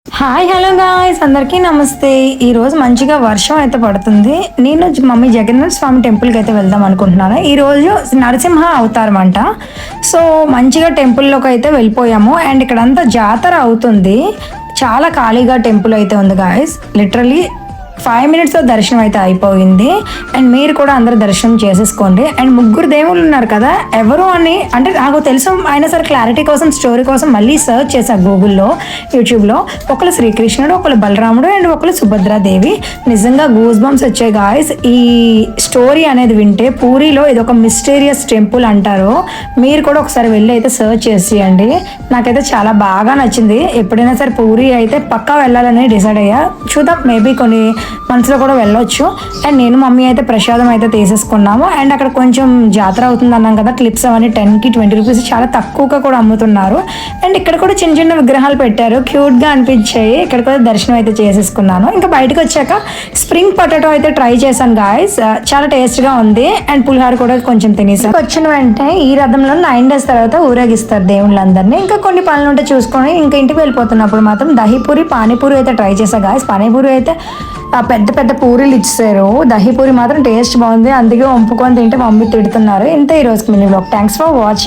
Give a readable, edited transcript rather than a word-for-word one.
Hi hello guys, అందరికీ నమస్తే. ఈరోజు మంచిగా వర్షం అయితే పడుతుంది. నేను మమ్మీ జగన్నాథ స్వామి టెంపుల్కి అయితే వెళ్దాం అనుకుంటున్నాను. ఈరోజు నరసింహ అవతారం అంట. సో మంచిగా టెంపుల్లోకి అయితే వెళ్ళిపోయాము. అండ్ ఇక్కడంతా జాతర అవుతుంది. చాలా ఖాళీగా టెంపుల్ అయితే ఉంది గాయస్. లిటరలీ 5 minutesలో దర్శనం అయితే అయిపోయింది. అండ్ మీరు కూడా అందరు దర్శనం చేసేసుకోండి. అండ్ ముగ్గురు దేవుళ్ళు ఉన్నారు కదా, ఎవరు అని అంటే నాకు తెలుసు, అయినా సరే క్లారిటీ కోసం స్టోరీ కోసం మళ్ళీ సర్చ్ చేశాను గూగుల్లో, యూట్యూబ్లో. ఒకళ్ళు శ్రీకృష్ణుడు, ఒకళ్ళు బలరాముడు అండ్ ఒకళ్ళు సుభద్రాదేవి. నిజంగా గూస్ బంప్స్ వచ్చాయి గాయస్. ఈ స్టోరీ అనేది వింటే పూరిలో ఇది ఒక మిస్టీరియస్ టెంపుల్ అంటారు. మీరు కూడా ఒకసారి వెళ్ళి అయితే సర్చ్ చేసేయండి. నాకైతే చాలా బాగా నచ్చింది. ఎప్పుడైనా సరే పూరి అయితే పక్కా వెళ్ళాలని డిసైడ్ అయ్యా. చూద్దాం, మేబీ కొన్ని మనసులో కూడా వెళ్ళొచ్చు. అండ్ నేను మమ్మీ అయితే ప్రసాదం అయితే తీసేసుకున్నాము. అండ్ అక్కడ కొంచెం జాతర అవుతుంది అన్నాం కదా, క్లిప్స్ అవన్నీ 10కి 20 రూపీస్ చాలా తక్కువగా కూడా అమ్ముతున్నారు. అండ్ ఇక్కడ కూడా చిన్న చిన్న విగ్రహాలు పెట్టారు, క్యూట్గా అనిపించాయి. ఇక్కడ కూడా దర్శనం అయితే చేసేసుకున్నాను. ఇంకా బయటకు వచ్చాక స్ప్రింగ్ పొటాటో అయితే ట్రై చేశాను గాయస్, చాలా టేస్ట్గా ఉంది. అండ్ పులిహార కూడా కొంచెం తినేసాను. వచ్చిన వెంటనే ఈ రథంలో 9 days తర్వాత ఊరేగిస్తారు దేవుళ్ళందరినీ. ఇంకా కొన్ని పనులు ఉంటే చూసుకొని ఇంకా ఇంటికి వెళ్ళిపోతున్నప్పుడు మాత్రం దహీపూరి పానీపూరి అయితే ట్రై చేశా గాయస్. పానీపూరి అయితే పెద్ద పెద్ద పూరీలు ఇచ్చారు. దహీపూరి మాత్రం టేస్ట్ బాగుంది, అందుకే వంపుకొని తింటే మమ్మీ తిడుతున్నారు. ఇంత ఈ రోజుకి mini blog. Thanks for watching.